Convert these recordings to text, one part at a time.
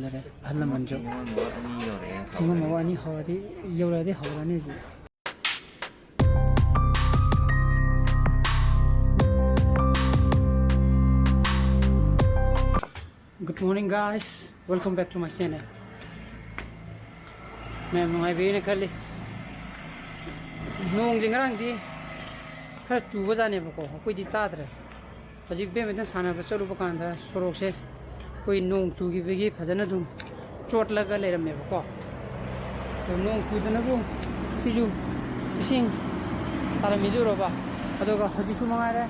هلا منجو ما واني هادي يولادي هوراني زي Good morning guys, welcome back to my channel. मैं मंगाई भी ने खाली नोंग जिंगरांग दी खर चुबा जाने बको कोई दी ताद रहे हजिक बे में साना पर चलो बकांदा सोरोक से कोई नोंग चुगी बेगी फजन दुम चोट लगा ले रमे बको तो नोंग चुदना बु सिजु इसिंग तारा मिजु रोबा अदोगा हजिसु मंगाई रे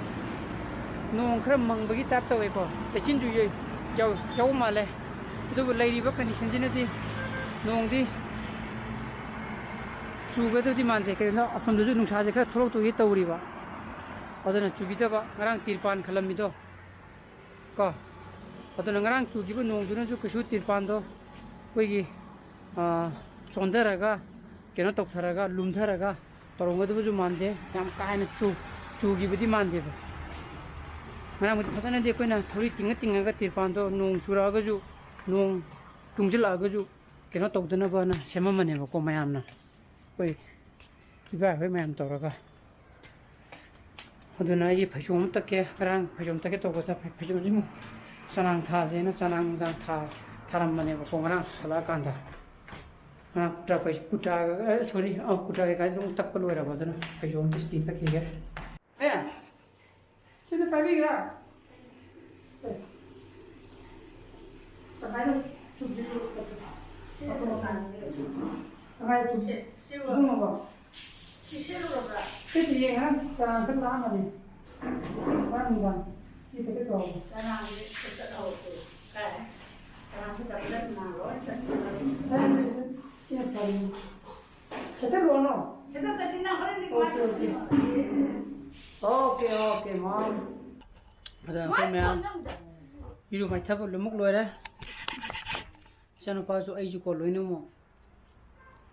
नोंग खर मंग बगी ताप तो वेको ते चिन जुये जाऊ माले अदुबु लैरिबा कंडीशन जिनदी नोंग दी चुगदि मानते कहीं असमदु नुसाजे खर थोड़क तो ये तौरीबा अदना चुबीदबा ngarang tirpan khalamido ko aduna ngarang chugibu nongduna ju kusu tirpan do koigi chondaraga keno toktharaga lumtharaga torongadu ju mande yam kaina chugibudi mande ba ngarang mudi phasana de koina thori tinga tirpan do nong churaga ju nong tungjilaga ju keno tokduna ba na semamane ba ko mayamna koi kiba hoi mayam toraga aduna ye phajom takke rang phajom takke to ko ta phajom jimu sanang tha je na sanang dang tharam mane ko ngarang hala kanda na tra pai kuta sorry kuta ga dum tak palo ra badana phajom dis tin takke ge eh sida pabi gra ta hai no tu jiru ta hai tu se no ba cái gì hả? Cái lá mà đi, lá gì vậy? Đi cái đồ. Cái nào đi? Cái đồ cái nào sẽ tập lên nào rồi? Cái gì? Sẽ tập luôn không? Sẽ tập tới nào rồi đi qua. Ok, mom. Bây giờ con mèo. Đi được mày thắp một mốc lôi đấy. Cho nó bao số ai chịu có lôi nữa mà.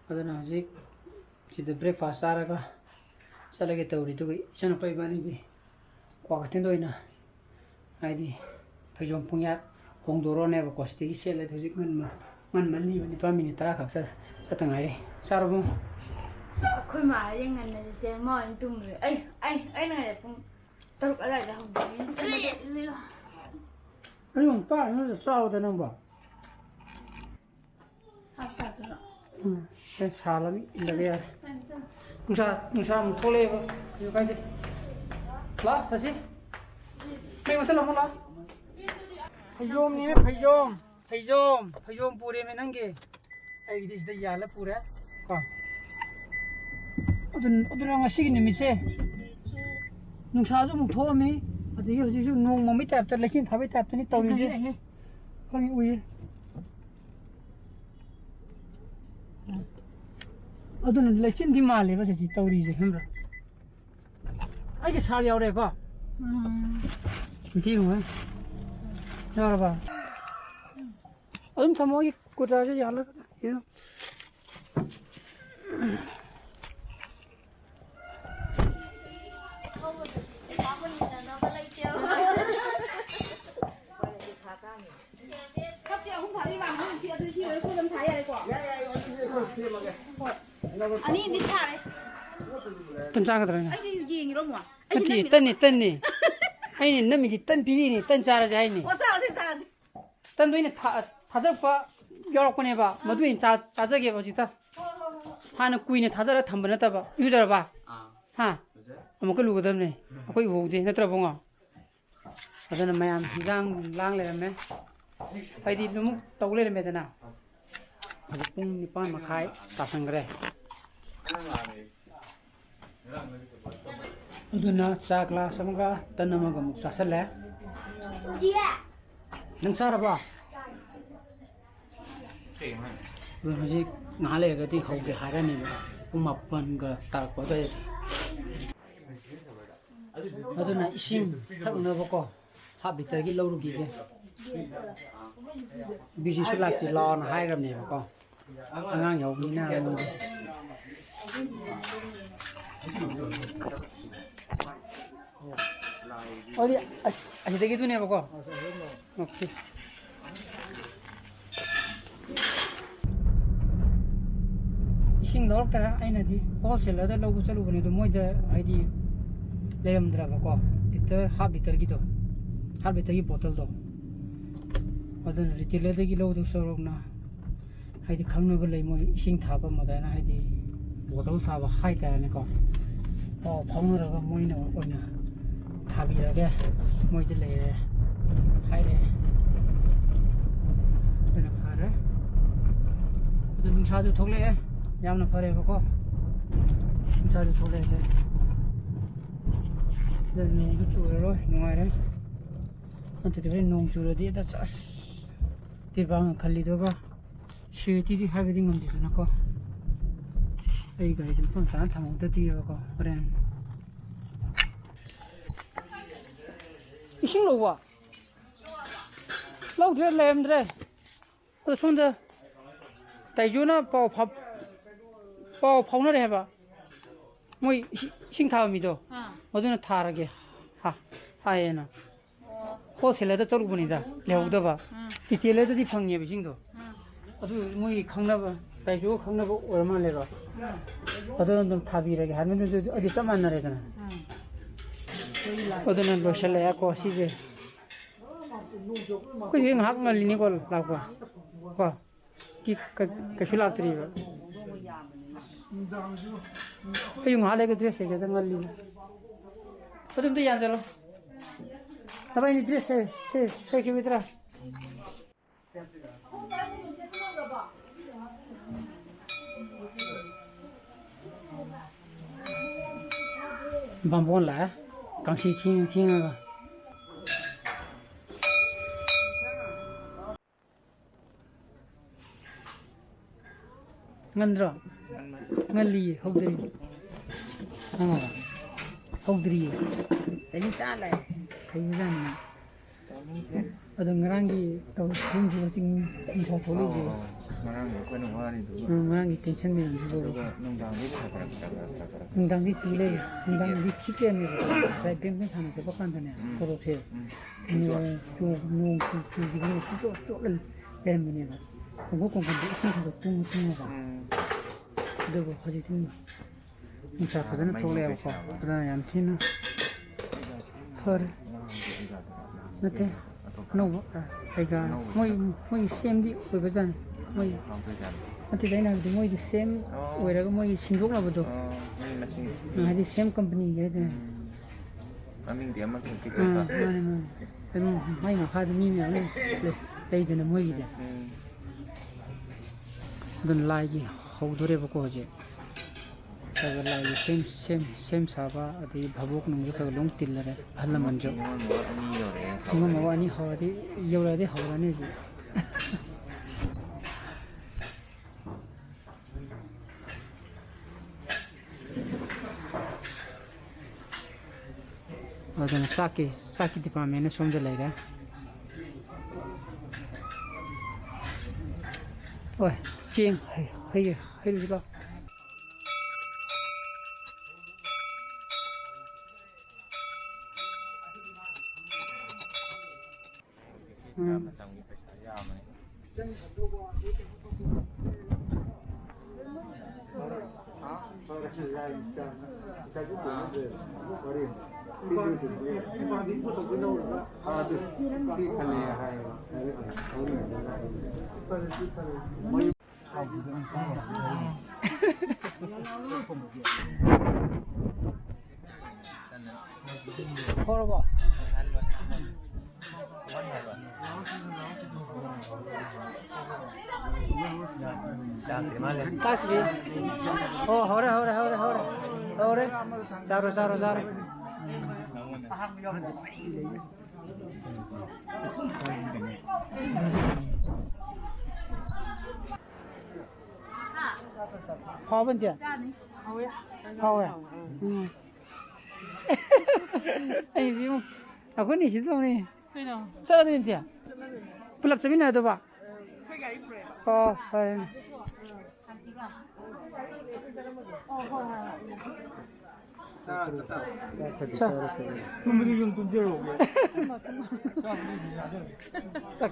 Bây giờ nào gì? Chỉ được breakfast ra cả. Sao lại cái tàu đi tôi cho nó phải bán đi quả cái đôi nè ai đi phải dùng phong nhát phong đồ rồi này và cost thì sẽ lại thôi chứ mình đi ba minute ta khác sao từng ngày đi sao rồi không khơi mà những ngày này sẽ mò anh tung rồi ấy này phong tao cái này là không biết anh không phải nó là sao thế nào bảo học sao rồi cái sao lắm là cái nusa một thô lê vào nhiều cái gì lá sao chứ mấy con sao làm lá phải zoom ní phải zoom pure में नंगे ai đi đây giờ là pure còn 어떤 ngasi ni mise nusa 좀 một thô mi ở đây ở đây nung mà mấy tạp tật lấy xin tháo mấy tạp tật ní tàu đi chứ không ui अदुन लेकिन दिमाले बस जी तौरी जे हमरा आई के साल याव रे को ठीक हुआ यार बा अदुन थमो ये कोटा जे यार ये anh đi thả đấy. Tân trang cái này. Anh chỉ gì như đó mà. Tân này. Anh này nằm gì tân pí này, tân trang ra này. Sao? Tân đôi này thà được pa, giờ con này ba, mà đôi này cha cái bao nhiêu ta? Ha nó quỳ này thà được thầm bên đó ba, yêu được ba. Ha, mà cái lúa đâm này, cái vụ gì, nó trâu bông à? Ở đây là mày ăn lang lên mày. Phải đi lúc tàu lên mày thế nào? Ở đây cũng đi pan mà khai, ta sang cái Aduna sakla samaga tanamaga muksasale. Dia. Nang sara ba? Haji ngale ga ti hauge harani umapan ga tar ko dai. Aduna ising thakna bako ha bitar gi lawru gi ge. Bisi sulak ti lon hai ram ne bako. Angang yau ni na mo. Oh dia, asyik gitu nih apa kok? Oke. 이싱 넣었더라 아이나디 홀셀러다 로고 썰어보니도 뭐이다 아이디 레염드라고 리터 하프 리터기도 하프 리터기 보틀도 어떤 리텔러다기 로도 썰어나 아이디 강너블 레이 뭐 이싱 타바 뭐다나 아이디 보틀 사바 하이다라니까 방으로가 뭐이나 오나 타비라게 뭐이들 레이 하이래 그나 파래 어떤 능사도 독래 얌나 파래고 능사도 독래 이제 농도 주로 농아래 한테도 그래 농 주로디 다 대방 칼리도가 쉬티디 하비딩 온디도 나고 에이가 이제 폰산 타몽도 뒤에고 그래 이싱 로와 lâu thế làm thế tôi xuống đây tại chỗ nó bao phong nó đẹp à moi sinh thảo mi đó 어디는 타르게 하에나 호텔에도 저러고 보니다 레오도 봐 디테일에도 디 방예 비징도 아주 moi 강나봐 tại chỗ 강나봐 얼마 내가 어디는 좀 타비라게 하면 어디 좀 만나래잖아 어디는 로셜레야 코시제 कुछ ये हाथ में लेने को लागवा वाह कि कशुला तरी है तो यूँ हाले के ड्रेस है क्या तो मल्ली तो तुम तो यहाँ चलो तब ये ड्रेस है क्यों इतना बम्बोन ला Kansi खींग ngân ngân lì không gì ăn à không gì Để đi xa lại. thấy rằng ở đường ngang gì tàu không gì chính không có gì ngang gì tension này rồi ngang đi chile ngang đi chile này sai bên bên thằng sẽ bắt ăn này rồi thế nhưng chú gì cũng chỗ lên bên mình này không có còn bị không được tung vào được có gì tung mình sao phải nó trôi leo qua cái này làm thế nào thôi nó thế nó cái cái mỗi xem đi rồi bây giờ mỗi nó thì đấy là mỗi đi xem rồi là mỗi xin thuốc là bao nhiêu đi xem company cái này mình điểm mà cái cái mấy mà khai thì nhiều này đây thì là mỗi gì đấy dan lagi haudu re bako je agar lagi same saba adi bhabok nung ka long tilare bhala manjo ngam mawani hawadi yawra de hawrani ji adan saki department ne somje laira oi chiên hay đi bao horrible tak di oh hore zaro khó bên chưa khó à anh vì mà có gì chứ đâu này sao thế nhỉ plug cho bên nào đó ba phải 자, 눈물이 좀 던져로. 딱,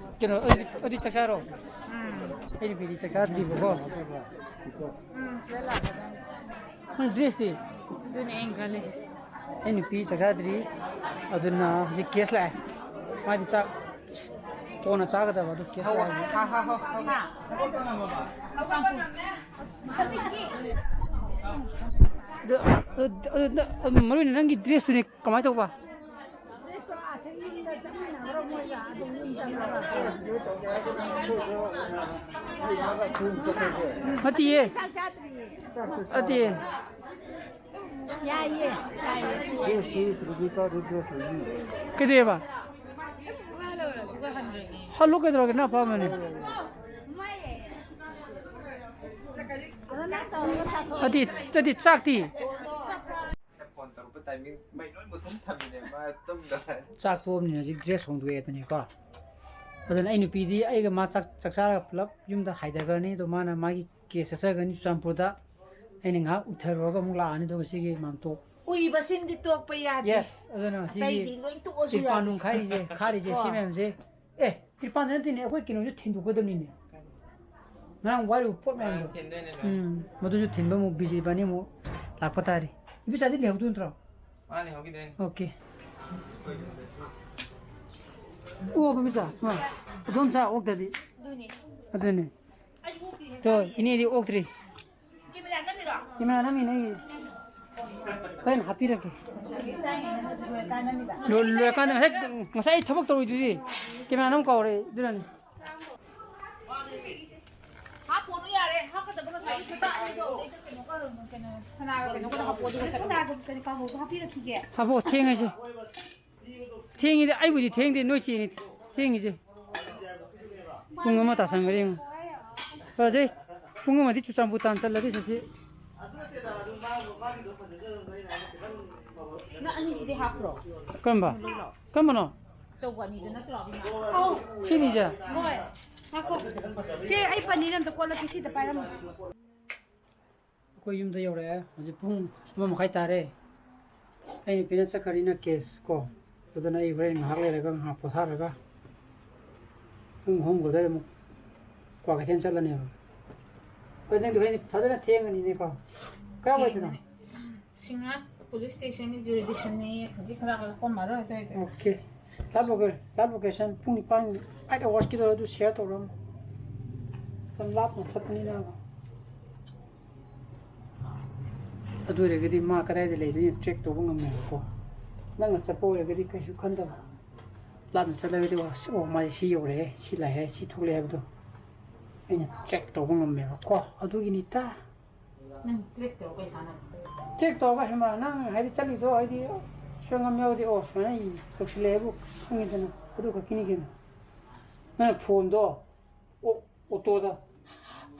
어디 딱 자러? ai ni pidi chaksa di bo sẽ là man dress di tôi này anh gần lên ai ni pi chaksa di aduna ji case la ma di sa to na sa ga da ba du case la maru ni nangi dress tu ni kamai to ba Mati ye. Ati ye. ya ye Cái gì bà? Hello cái đó cái nào phải mình? Ati chắc đi. còn tao có tài miếng mày nói một thống thần này mà tâm đời Chắc tôm này chỉ dress không đuôi này có. Bây giờ anh nụp đi ai cái mà chắc sao club chúng ta hay được cái này, tụi mà na mai cái sasa cái này Manipur đó anh ngã uthar vào cái mông la này tôi cái mà tôi. ui bà xin đi tuộc bây giờ Yes, cái nào đây thì lối tụ rồi tirpan nung khai gì xem em gì. Ê, tirpan này thì này tôi kinh nói thiên đủ cái đó này. Nang wari upot mà rồi. thiên đây này Mà tôi thiên bơm một busy bani một lạc phát đi. Ibu jadi lihat tu entah. mà này không cái đây Okay. Oh, pemirsa, mah, belum saya ok tadi. Ada ni. So, ini di ok tadi. Gimana nama ini? Kan happy lagi. Lalu kan saya coba tahu itu sih. Gimana nama kau ni? Duran. 하고 탱이지. 탱이데 아이고지 탱데 놓치니 탱이지. 붕어마 다상거링. 어제 붕어마디 주장 부탄 살라디 지지. nó anh chỉ đi học rồi 그럼 봐. 그럼 너. sâu quả gì nó trộn 신이자. rồi học xe ai phần đi làm được qua là cái gì tập bài lắm 그 юм도 요래. 어제 붕뭐 가이 따래. 아니 비나사 카리나 케스 거. 그다나 이브라임 하래가 하 포사라가. 붕 거다 뭐 과가 괜찮라네요. 근데 그 파자나 태양은 이니까. 그러고 있잖아. Singat police station is jurisdiction नहीं है खजी खरा कर कौन मारा है तो 오케이. 라보게션 풍이 빵 아이가 워스키도라도 쉐어 도럼. 좀 라보 쳤니나. अधूरे गदी माँ कराए दे ले रही ट्रैक तो बंगम में को नंग सपोरे गदी कैसे खंडा लाद चला गदी वो माजी सी हो रहे सी ला है सी थोड़े है तो इन्हें ट्रैक तो बंगम में को अधूरी निता नहीं ट्रैक तो कोई खाना ट्रैक तो का है माँ नंग है चली तो है दी स्वयं में वो दी ओ स्वयं ही कुछ ले वो संगे देना अधू का किन्हीं के ना फोन दो ओ तो दा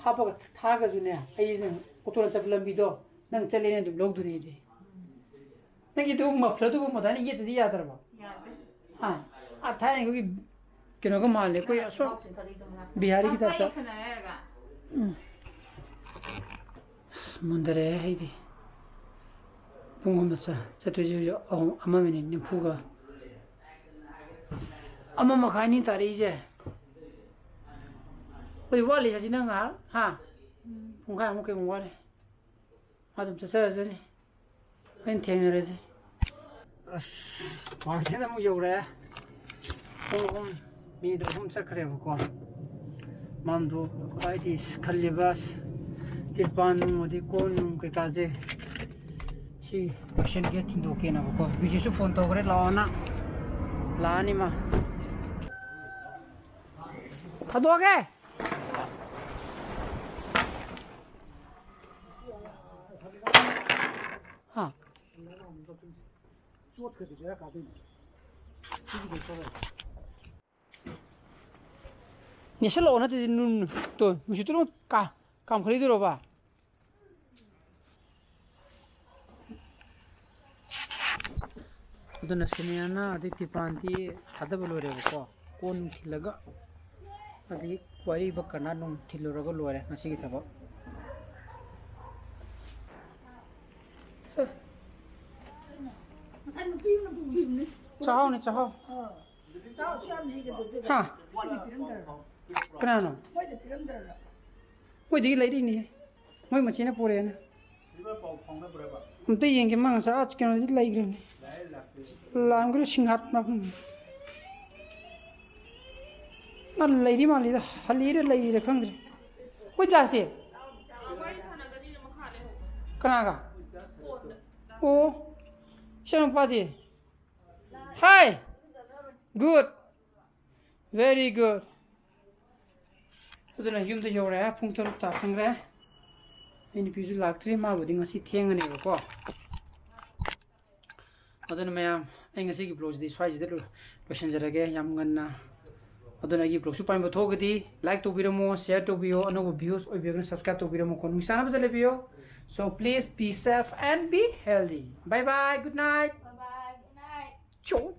हापा का था का जुने आई ने ओ तो जब लंबी दो नंग चले ने तुम लोग दुनिया दे नंग ये तो मफलर तो मत नहीं ये तो दिया तर बा हाँ आता है क्योंकि किन्हों को मान ले कोई असो बिहारी की तरफ समुद्र है इधर पूंग में सा चतुर्जी जो अम्मा में नहीं फूगा अम्मा मखानी तारी जे कोई वाली जैसी नंग हाँ मुँगा मुँके मुँगा 아좀 저서저니 웬 탱이래지 와기나 뭐 요래 미도 훔쳐 그래 보고 맘도 아이디스 칼리바스 일반 어디 콘 그까지 시 액션 게팅도 오케이나 보고 비즈니스 폰도 그래 라오나 라니마 가도하게 हाँ निशल होना तो नून तो मुझे तो काम खरीद रो बा तो नसने ना आदित्य पांती हाथ बोलो रे को कौन खिलगा अभी क्वारी बकना नून खिलो रगो लो रे नसी की तब चाहो नहीं चाहो हाँ Kenapa? Woi di lady ni, woi macam mana pore na? Nanti yang kemana saat kena di lagi ni, langgar singhat macam. Nah lady mana dah, halir lady dah kan? Woi jelas dia. Kenapa? Oh, siapa dia? Hi, good, very good. Itu nak yum tu jauh raya, pung teruk tak sengre. Ini pisu laktri mah budi ngasih tiang ni kok. Itu namanya, ini ngasih ki blog di switch dulu. Passion jeraga yang ngana. Itu lagi blog supaya betul gedi, like tu video share tu video, anu views, oi video subscribe tu video kon. Misalnya pasal video. So please be safe and be healthy. Bye bye. Good night. Bye bye. Good night. Ciao.